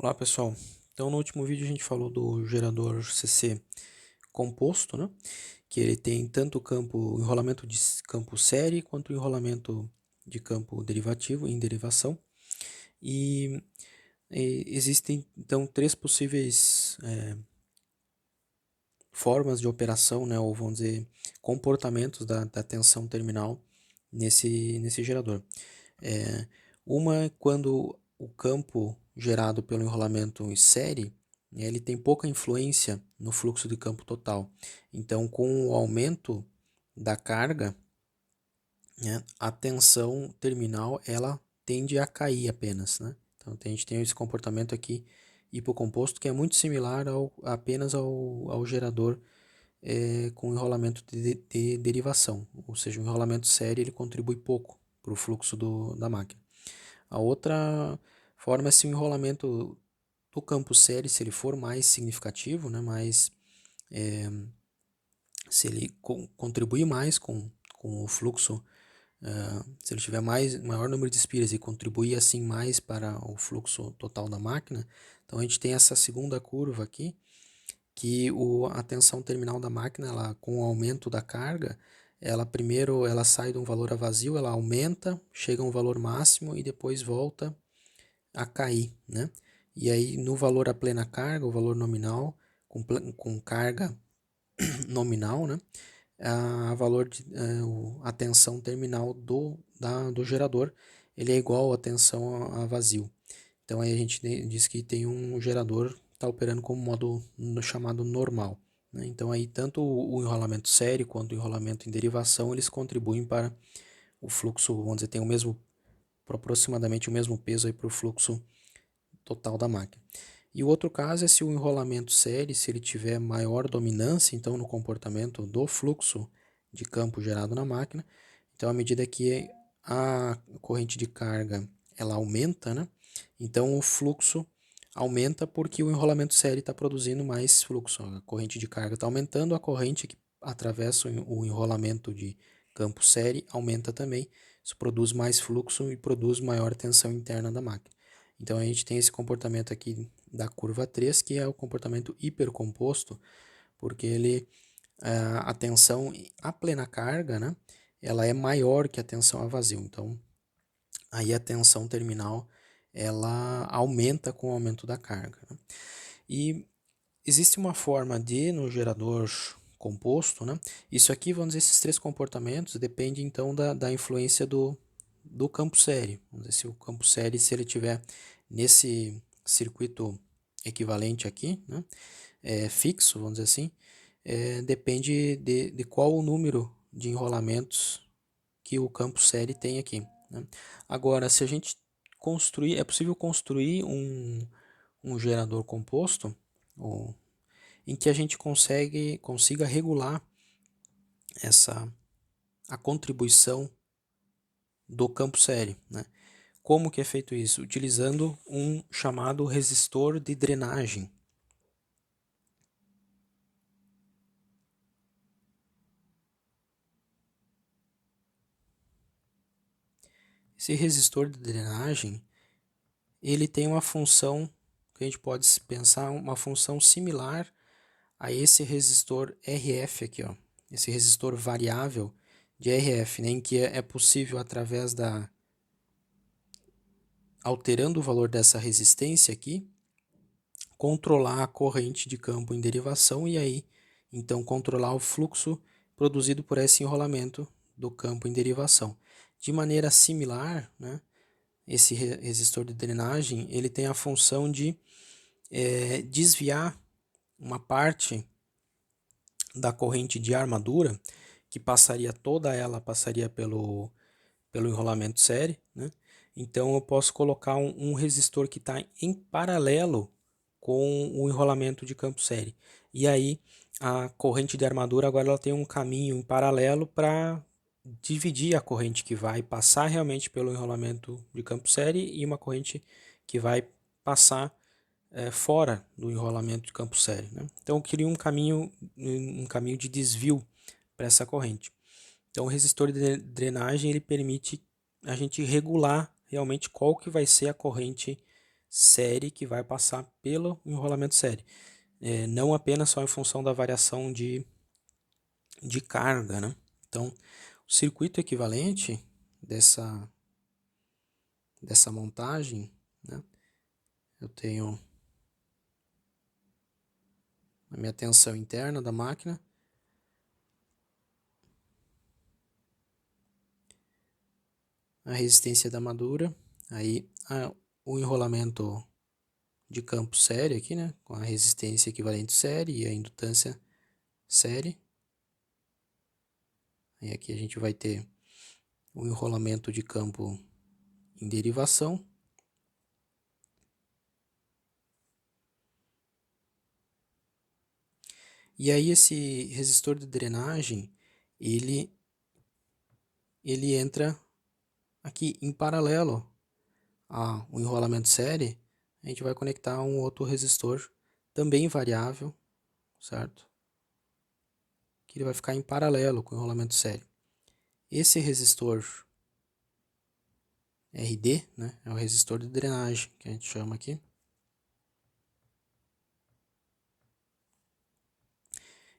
Olá pessoal, então no último vídeo a gente falou do gerador CC composto, né? Que ele tem tanto campo enrolamento de campo série quanto enrolamento de campo derivativo em derivação e, existem então três possíveis formas de operação, né? Ou vamos dizer comportamentos da tensão terminal nesse gerador. Uma é quando o campo gerado pelo enrolamento em série, né, ele tem pouca influência no fluxo de campo total. Então, com o aumento da carga, né, a tensão terminal ela tende a cair apenas, né? Então, a gente tem esse comportamento aqui hipocomposto que é muito similar apenas ao gerador com enrolamento de derivação, ou seja, o enrolamento série ele contribui pouco para o fluxo da máquina. A outra forma é se o enrolamento do campo série, se ele for mais significativo, né, se ele contribuir mais com o fluxo, se ele tiver maior número de espiras e contribuir assim mais para o fluxo total da máquina, então a gente tem essa segunda curva aqui, que a tensão terminal da máquina, ela, com o aumento da carga, ela primeiro ela sai de um valor a vazio, ela aumenta, chega a um valor máximo e depois volta a cair, né? E aí no valor a plena carga, o valor nominal, com carga nominal, né? A tensão terminal do gerador, ele é igual à tensão a vazio. Então aí a gente diz que tem um gerador está operando como modo chamado normal, né? Então aí tanto o enrolamento série quanto o enrolamento em derivação, eles contribuem para o fluxo, vamos dizer, tem aproximadamente o mesmo peso para o fluxo total da máquina. E o outro caso é se o enrolamento série, se ele tiver maior dominância, então no comportamento do fluxo de campo gerado na máquina, então à medida que a corrente de carga ela aumenta, né? Então o fluxo aumenta porque o enrolamento série está produzindo mais fluxo. A corrente de carga está aumentando, a corrente que atravessa o enrolamento de campo série aumenta também. Isso produz mais fluxo e produz maior tensão interna da máquina. Então a gente tem esse comportamento aqui da curva 3, que é o comportamento hipercomposto, porque a tensão a plena carga, né, ela é maior que a tensão a vazio. Então aí a tensão terminal ela aumenta com o aumento da carga, né? E existe uma forma no gerador composto, né? Isso aqui, vamos dizer, esses três comportamentos dependem então da influência do campo série. Vamos dizer, se o campo série, se ele tiver nesse circuito equivalente aqui, né, fixo, vamos dizer assim, depende de qual o número de enrolamentos que o campo série tem aqui, né? Agora, se a gente é possível construir um gerador composto, ou, em que a gente consiga regular a contribuição do campo série, né? Como que é feito isso? Utilizando um chamado resistor de drenagem. Esse resistor de drenagem, ele tem uma função que a gente pode pensar uma função similar a esse resistor RF aqui, ó. Esse resistor variável de RF, né, em que é possível através alterando o valor dessa resistência aqui, controlar a corrente de campo em derivação e aí então controlar o fluxo produzido por esse enrolamento do campo em derivação. De maneira similar, né, esse resistor de drenagem ele tem a função de desviar uma parte da corrente de armadura que toda ela passaria pelo enrolamento série, né? Então eu posso colocar um resistor que está em paralelo com o enrolamento de campo série. E aí a corrente de armadura agora ela tem um caminho em paralelo para dividir a corrente que vai passar realmente pelo enrolamento de campo série e uma corrente que vai passar fora do enrolamento de campo série, né? Então eu queria um caminho de desvio para essa corrente. Então o resistor de drenagem ele permite a gente regular realmente qual que vai ser a corrente série que vai passar pelo enrolamento série. Não apenas só em função da variação de carga, né? Então, o circuito equivalente dessa montagem, né? Eu tenho a minha tensão interna da máquina, a resistência da armadura, aí o enrolamento de campo série aqui, né? Com a resistência equivalente série e a indutância série. Aí aqui a gente vai ter o enrolamento de campo em derivação. E aí esse resistor de drenagem, ele entra aqui em paralelo ao enrolamento série. A gente vai conectar um outro resistor também variável, certo? Que ele vai ficar em paralelo com o enrolamento série. Esse resistor RD, né, é o resistor de drenagem que a gente chama aqui.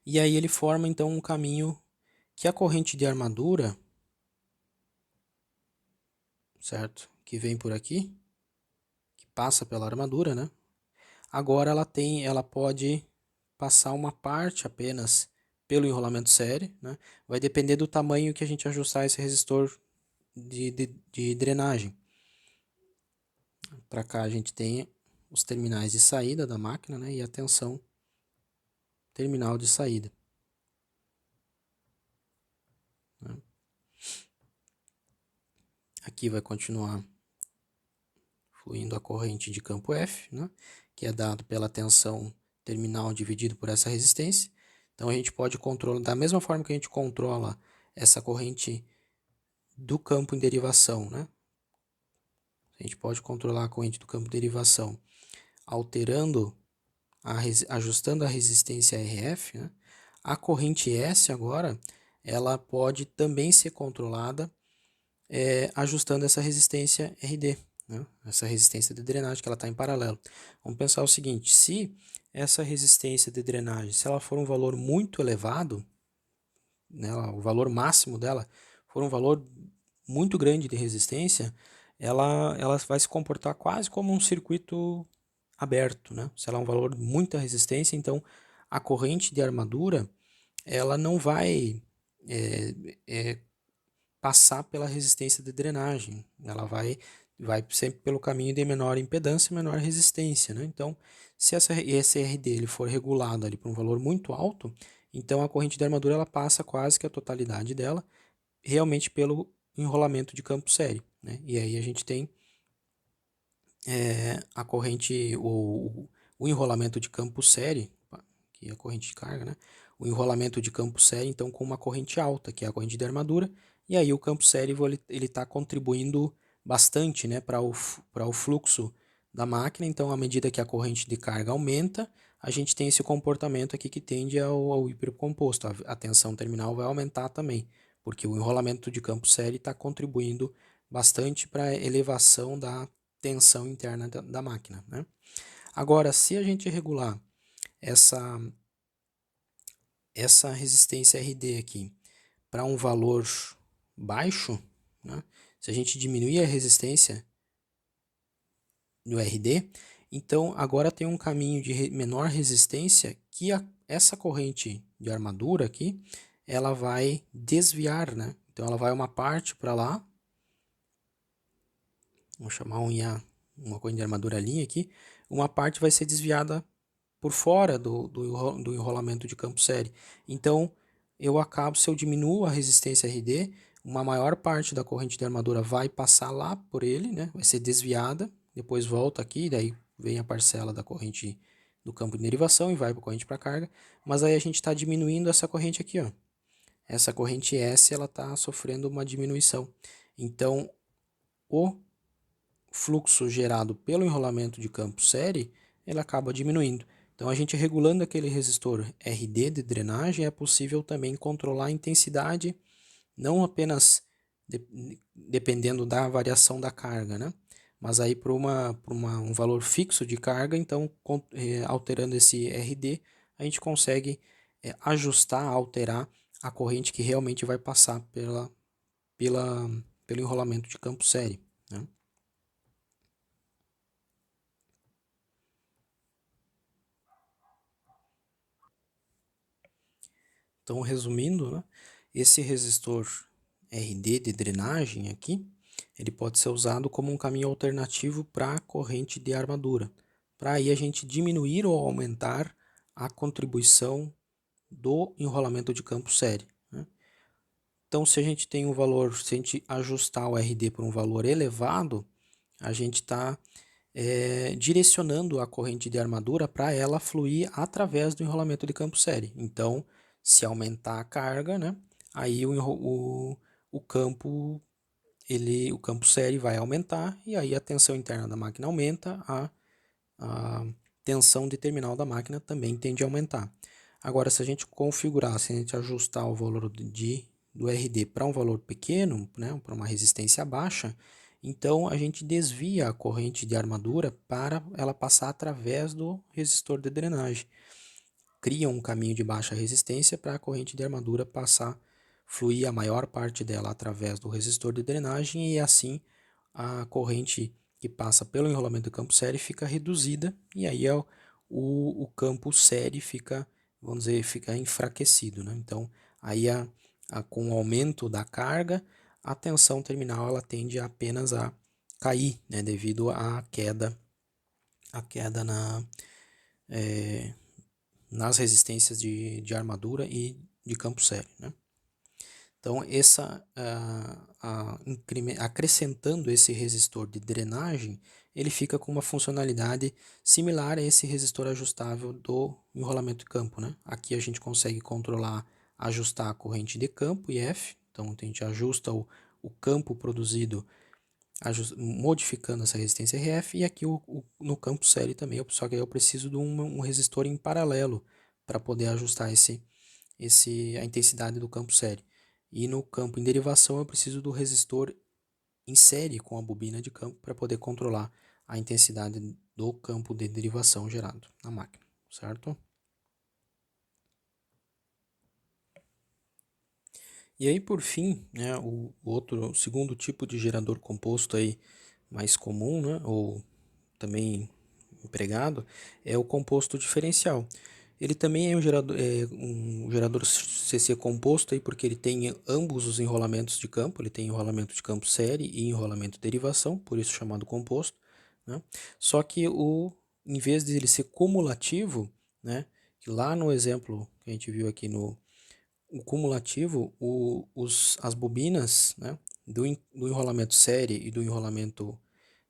E aí ele forma então um caminho que a corrente de armadura, certo? Que vem por aqui, que passa pela armadura, né? Agora ela pode passar uma parte apenas pelo enrolamento série, né? Vai depender do tamanho que a gente ajustar esse resistor de drenagem. Para cá a gente tem os terminais de saída da máquina, né? E a tensão terminal de saída. Né? Aqui vai continuar fluindo a corrente de campo F, né? Que é dado pela tensão terminal dividido por essa resistência. Então a gente pode controlar, da mesma forma que a gente controla essa corrente do campo em derivação, né? A gente pode controlar a corrente do campo de derivação alterando, ajustando a resistência RF, né? A corrente S agora, ela pode também ser controlada ajustando essa resistência RD, né? Essa resistência de drenagem que ela está em paralelo. Vamos pensar o seguinte, se essa resistência de drenagem, se ela for um valor muito elevado, né, o valor máximo dela for um valor muito grande de resistência, ela vai se comportar quase como um circuito aberto, né? Se ela é um valor de muita resistência, então a corrente de armadura ela não vai passar pela resistência de drenagem, ela vai sempre pelo caminho de menor impedância e menor resistência, né? Então, se esse RD ele for regulado ali para um valor muito alto, então a corrente de armadura ela passa quase que a totalidade dela realmente pelo enrolamento de campo série, né? E aí a gente tem a corrente, o enrolamento de campo série, que é a corrente de carga, né? O enrolamento de campo série, então, com uma corrente alta, que é a corrente de armadura, e aí o campo série ele está contribuindo bastante, né, para o fluxo da máquina. Então, à medida que a corrente de carga aumenta, a gente tem esse comportamento aqui que tende ao hipercomposto. A tensão terminal vai aumentar também, porque o enrolamento de campo série está contribuindo bastante para a elevação da tensão interna da máquina, né? Agora, se a gente regular essa resistência RD aqui para um valor baixo, né? Se a gente diminuir a resistência do RD, então agora tem um caminho de menor resistência que essa corrente de armadura aqui, ela vai desviar, né? Então ela vai uma parte para lá, vamos chamar uma corrente de armadura linha aqui, uma parte vai ser desviada por fora do enrolamento de campo série. Então, se eu diminuo a resistência RD, uma maior parte da corrente de armadura vai passar lá por ele, né? Vai ser desviada, depois volta aqui, daí vem a parcela da corrente do campo de derivação e vai para a corrente para carga, mas aí a gente está diminuindo essa corrente aqui, ó. Essa corrente S ela está sofrendo uma diminuição. Então, o fluxo gerado pelo enrolamento de campo série, ele acaba diminuindo. Então, a gente regulando aquele resistor RD de drenagem, é possível também controlar a intensidade, não apenas dependendo da variação da carga, né? Mas aí para um valor fixo de carga, então alterando esse RD, a gente consegue ajustar, alterar a corrente que realmente vai passar pelo enrolamento de campo série, né? Então, resumindo, né, esse resistor RD de drenagem aqui, ele pode ser usado como um caminho alternativo para a corrente de armadura, para aí a gente diminuir ou aumentar a contribuição do enrolamento de campo série, né? Então, se a gente tem um valor, se a gente ajustar o RD por um valor elevado, a gente está direcionando a corrente de armadura para ela fluir através do enrolamento de campo série. Então, se aumentar a carga, né, aí o campo o campo série vai aumentar e aí a tensão interna da máquina aumenta, a tensão de terminal da máquina também tende a aumentar. Agora, se a gente configurar, se a gente ajustar o valor do RD para um valor pequeno, né, para uma resistência baixa, então a gente desvia a corrente de armadura para ela passar através do resistor de drenagem. Cria um caminho de baixa resistência para a corrente de armadura passar, fluir a maior parte dela através do resistor de drenagem e assim a corrente que passa pelo enrolamento do campo série fica reduzida e aí o campo série fica, vamos dizer, fica enfraquecido, né? Então, aí com o aumento da carga, a tensão terminal ela tende apenas a cair, né? Devido à queda nas resistências de armadura e de campo série, né? Então, acrescentando esse resistor de drenagem, ele fica com uma funcionalidade similar a esse resistor ajustável do enrolamento de campo, né? Aqui a gente consegue controlar, ajustar a corrente de campo IF, então a gente ajusta o campo produzido modificando essa resistência RF, e aqui no campo série também, só que aí eu preciso de um resistor em paralelo para poder ajustar a intensidade do campo série. E no campo em derivação eu preciso do resistor em série com a bobina de campo para poder controlar a intensidade do campo de derivação gerado na máquina, certo? E aí, por fim, né, o segundo tipo de gerador composto aí mais comum, né, ou também empregado, é o composto diferencial. Ele também um gerador CC composto aí porque ele tem ambos os enrolamentos de campo, ele tem enrolamento de campo série e enrolamento de derivação, por isso chamado composto, né? Só que em vez de ele ser cumulativo, né, que lá no exemplo que a gente viu aqui no o cumulativo, as bobinas, né, do enrolamento série e do enrolamento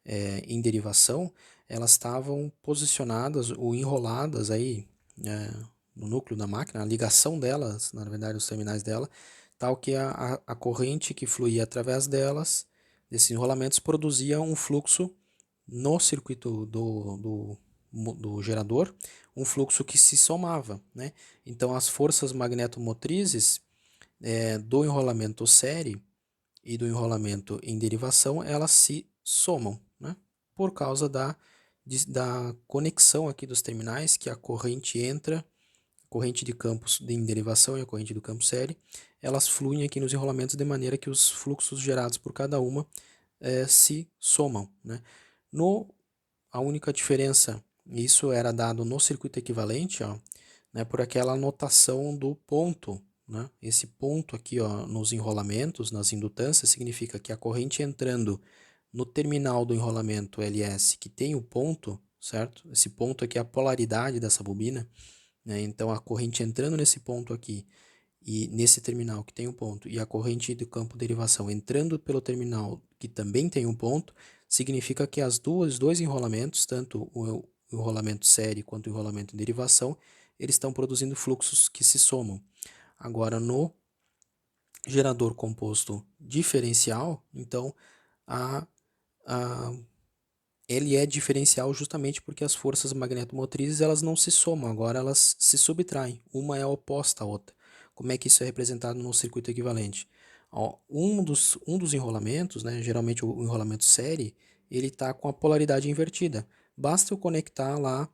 em derivação, elas estavam posicionadas ou enroladas aí no núcleo da máquina, a ligação delas, na verdade os terminais dela, tal que a corrente que fluía através delas, desses enrolamentos, produzia um fluxo no circuito do gerador, um fluxo que se somava, né? Então as forças magnetomotrizes do enrolamento série e do enrolamento em derivação, elas se somam, né? Por causa da conexão aqui dos terminais, que a corrente entra, a corrente de campos em derivação e a corrente do campo série, elas fluem aqui nos enrolamentos de maneira que os fluxos gerados por cada uma se somam, né? A única diferença, isso era dado no circuito equivalente, ó, né, por aquela anotação do ponto, né? Esse ponto aqui, ó, nos enrolamentos, nas indutâncias, significa que a corrente entrando no terminal do enrolamento LS, que tem o ponto, certo? Esse ponto aqui é a polaridade dessa bobina, né? Então a corrente entrando nesse ponto aqui e nesse terminal que tem um ponto e a corrente do campo derivação entrando pelo terminal que também tem um ponto, significa que os dois enrolamentos, tanto o enrolamento série quanto o enrolamento em derivação, eles estão produzindo fluxos que se somam. Agora, no gerador composto diferencial, então, a, a, ele é diferencial justamente porque as forças magnetomotrizes elas não se somam, agora elas se subtraem, uma é oposta à outra. Como é que isso é representado no circuito equivalente? Ó, um dos enrolamentos, né, geralmente o enrolamento série, ele está com a polaridade invertida. Basta eu conectar lá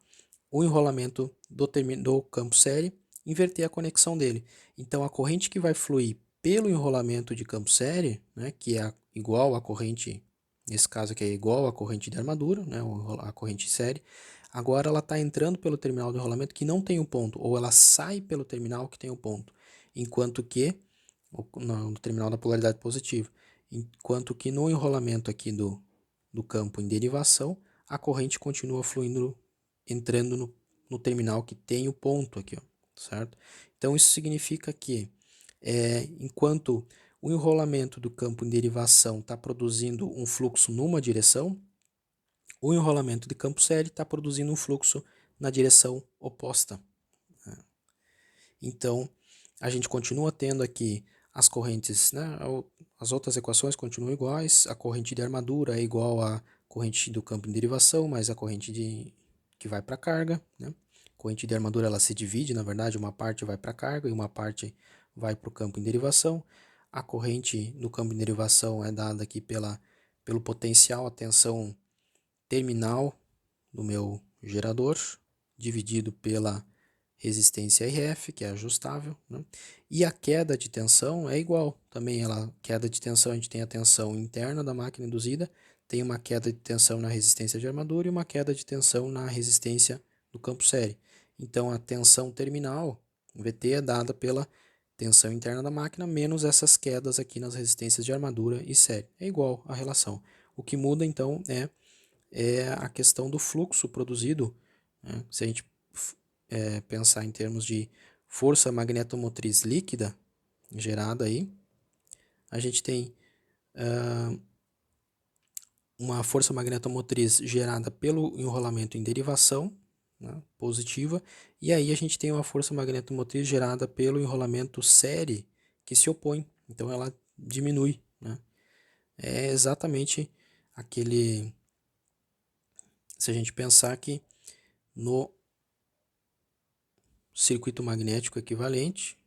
o enrolamento do campo série, inverter a conexão dele. Então, a corrente que vai fluir pelo enrolamento de campo série, né, que é igual à corrente, nesse caso aqui é igual à corrente de armadura, né, a corrente série, agora ela está entrando pelo terminal do enrolamento que não tem o ponto, ou ela sai pelo terminal que tem o ponto, enquanto que, no terminal da polaridade positiva, enquanto que no enrolamento aqui do campo em derivação, a corrente continua fluindo, entrando no terminal que tem o ponto aqui, ó, certo? Então isso significa que enquanto o enrolamento do campo em derivação está produzindo um fluxo numa direção, o enrolamento de campo série está produzindo um fluxo na direção oposta. Então, a gente continua tendo aqui as correntes, né? As outras equações continuam iguais, a corrente de armadura é igual à corrente do campo em derivação, mais a corrente que vai para a carga, né? A corrente de armadura ela se divide, na verdade, uma parte vai para a carga e uma parte vai para o campo em derivação. A corrente do campo em derivação é dada aqui pelo potencial, a tensão terminal do meu gerador, dividido pela resistência RF, que é ajustável, né? E a queda de tensão é igual, também queda de tensão, a gente tem a tensão interna da máquina induzida, tem uma queda de tensão na resistência de armadura e uma queda de tensão na resistência do campo série. Então a tensão terminal, VT, é dada pela tensão interna da máquina menos essas quedas aqui nas resistências de armadura e série. É igual a relação. O que muda então é a questão do fluxo produzido, né? Se a gente pensar em termos de força magnetomotriz líquida gerada aí, a gente tem uma força magnetomotriz gerada pelo enrolamento em derivação, né, positiva, e aí a gente tem uma força magnetomotriz gerada pelo enrolamento série que se opõe, então ela diminui, né? É exatamente aquele, se a gente pensar que no circuito magnético equivalente,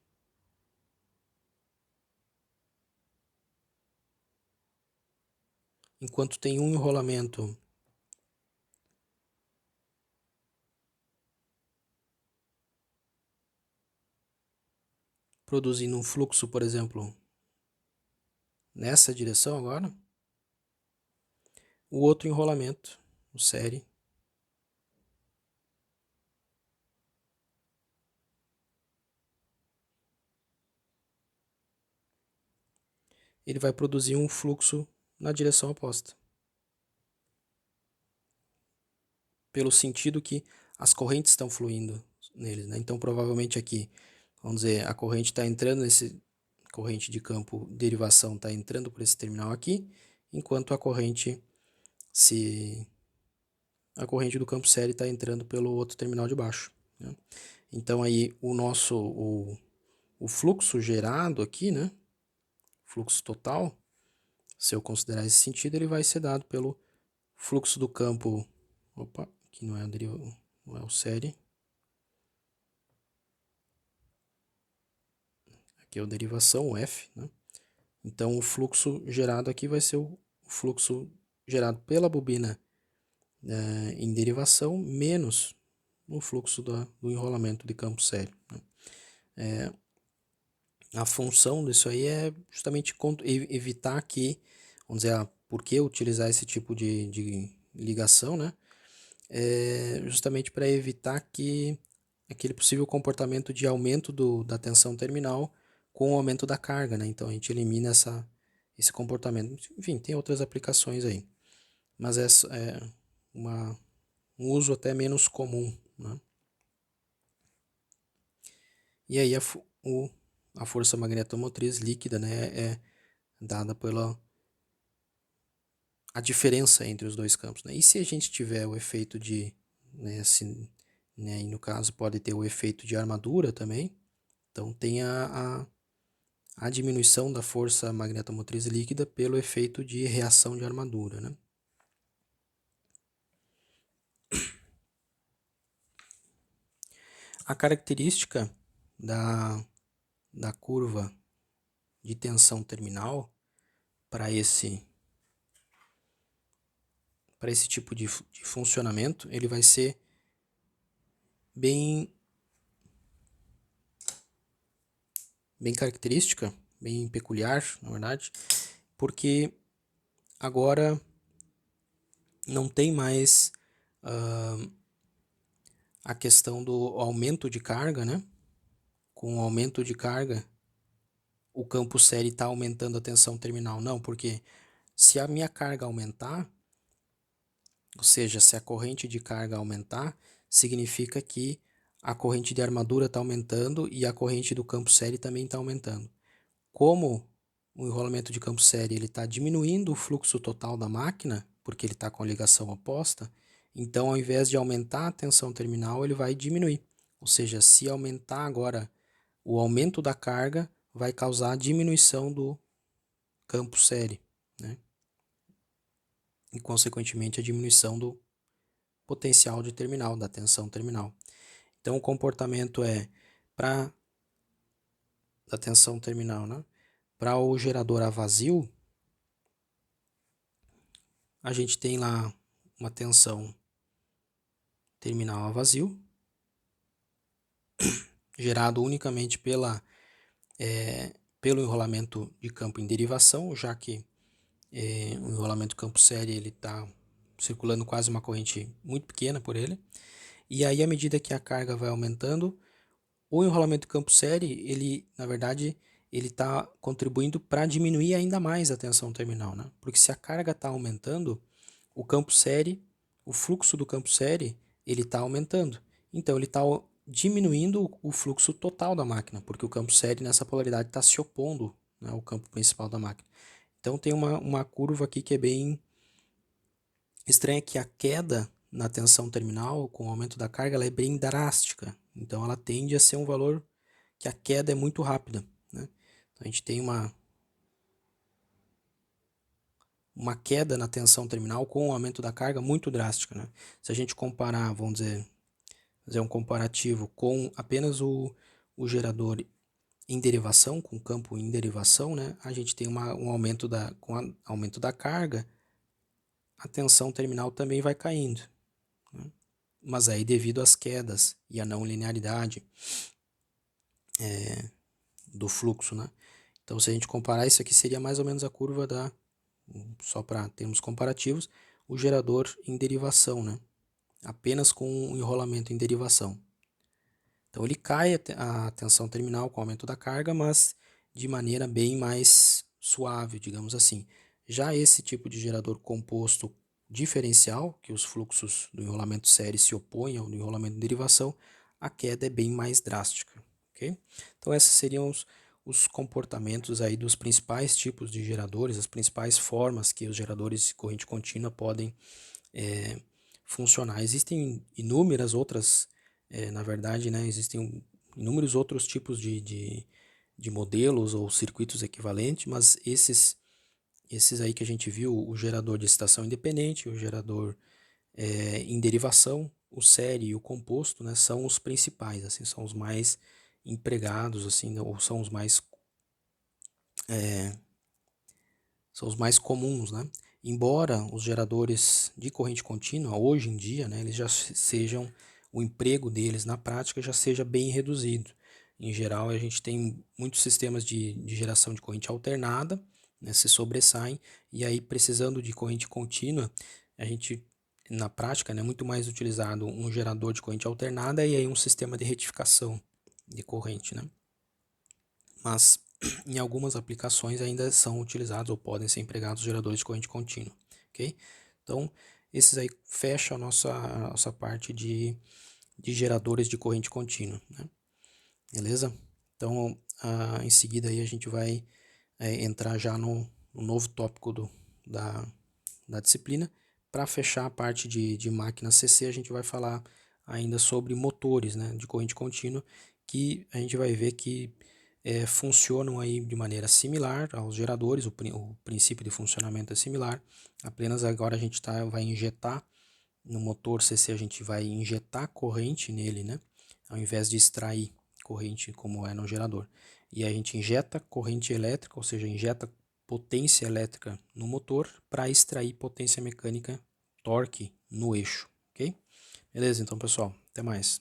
enquanto tem um enrolamento produzindo um fluxo, por exemplo, nessa direção agora, o outro enrolamento, o série, ele vai produzir um fluxo na direção oposta, pelo sentido que as correntes estão fluindo neles, né? Então, provavelmente aqui, vamos dizer, a corrente está entrando corrente de campo derivação está entrando por esse terminal aqui, enquanto a corrente do campo série está entrando pelo outro terminal de baixo, né? Então aí o fluxo gerado aqui, né? Fluxo total, se eu considerar esse sentido, ele vai ser dado pelo fluxo do campo, opa, aqui não é não é o série, aqui é o derivação, o F, né? Então o fluxo gerado aqui vai ser o fluxo gerado pela bobina em derivação menos o fluxo do enrolamento de campo série, né? A função disso aí é justamente evitar que, vamos dizer, por que utilizar esse tipo de ligação, né? Justamente para evitar que aquele possível comportamento de aumento da tensão terminal com o aumento da carga, né? Então a gente elimina esse comportamento. Enfim, tem outras aplicações aí, mas é um uso até menos comum, né? E aí a força magnetomotriz líquida, né, é dada pela a diferença entre os dois campos, né? E se a gente tiver o efeito né, assim, né, e no caso pode ter o efeito de armadura também, então tem a diminuição da força magnetomotriz líquida pelo efeito de reação de armadura, né? A característica da curva de tensão terminal para para esse tipo de funcionamento, ele vai ser bem característica, bem peculiar, na verdade, porque agora não tem mais a questão do aumento de carga, né? Com o aumento de carga, o campo série está aumentando a tensão terminal. Não, porque se a minha carga aumentar, ou seja, se a corrente de carga aumentar, significa que a corrente de armadura está aumentando e a corrente do campo série também está aumentando. Como o enrolamento de campo série está diminuindo o fluxo total da máquina, porque ele está com a ligação oposta, então ao invés de aumentar a tensão terminal, ele vai diminuir. Ou seja, se aumentar agora o aumento da carga, vai causar a diminuição do campo série, né? E consequentemente a diminuição do potencial de terminal, da tensão terminal. Então o comportamento é para da tensão terminal, né? Para o gerador a vazio, a gente tem lá uma tensão terminal a vazio, gerado unicamente pelo enrolamento de campo em derivação, já que o enrolamento campo série ele está circulando quase uma corrente muito pequena por ele. E aí, à medida que a carga vai aumentando, o enrolamento campo série, ele, na verdade, ele está contribuindo para diminuir ainda mais a tensão terminal, né? Porque se a carga está aumentando, o campo série, o fluxo do campo série, ele está aumentando. Então, ele está diminuindo o fluxo total da máquina, porque o campo série nessa polaridade está se opondo, né, ao campo principal da máquina. Então, tem uma curva aqui que é bem estranha, que a queda na tensão terminal, com o aumento da carga, ela é bem drástica. Então, ela tende a ser um valor que a queda é muito rápida, né? Então, a gente tem uma queda na tensão terminal com o aumento da carga muito drástica, né? Se a gente comparar, vamos dizer, fazer um comparativo com apenas o gerador em derivação, com o campo em derivação, né? A gente tem um aumento com o aumento da carga, a tensão terminal também vai caindo, né? Mas aí devido às quedas e à não linearidade do fluxo, né? Então, se a gente comparar, isso aqui seria mais ou menos a curva só para termos comparativos, o gerador em derivação, né? Apenas com um enrolamento em derivação. Então ele cai a tensão terminal com o aumento da carga, mas de maneira bem mais suave, digamos assim. Já esse tipo de gerador composto diferencial, que os fluxos do enrolamento série se opõem ao do enrolamento em derivação, a queda é bem mais drástica. Okay? Então esses seriam os comportamentos aí dos principais tipos de geradores, as principais formas que os geradores de corrente contínua podem funcionar. Existem inúmeras outras, na verdade, né, existem inúmeros outros tipos de modelos ou circuitos equivalentes, mas esses aí que a gente viu, o gerador de excitação independente, o gerador em derivação, o série e o composto, né, são os principais, assim, são os mais empregados, assim, ou são os mais comuns, né? Embora os geradores de corrente contínua, hoje em dia, né, eles já sejam, o emprego deles na prática já seja bem reduzido. Em geral, a gente tem muitos sistemas de geração de corrente alternada, né, se sobressaem, e aí precisando de corrente contínua, a gente, na prática, né, é muito mais utilizado um gerador de corrente alternada e aí um sistema de retificação de corrente, né? Mas em algumas aplicações ainda são utilizados ou podem ser empregados geradores de corrente contínua, ok? Então, esses aí fecham a nossa parte de geradores de corrente contínua, né? Beleza? Então, em seguida aí a gente vai entrar já no novo tópico da disciplina. Para fechar a parte de máquina CC, a gente vai falar ainda sobre motores, né, de corrente contínua, que a gente vai ver que funcionam aí de maneira similar aos geradores, o princípio de funcionamento é similar, apenas agora a gente vai injetar no motor CC, a gente vai injetar corrente nele, né, ao invés de extrair corrente como é no gerador. E a gente injeta corrente elétrica, ou seja, injeta potência elétrica no motor para extrair potência mecânica torque no eixo, ok? Beleza, então pessoal, até mais.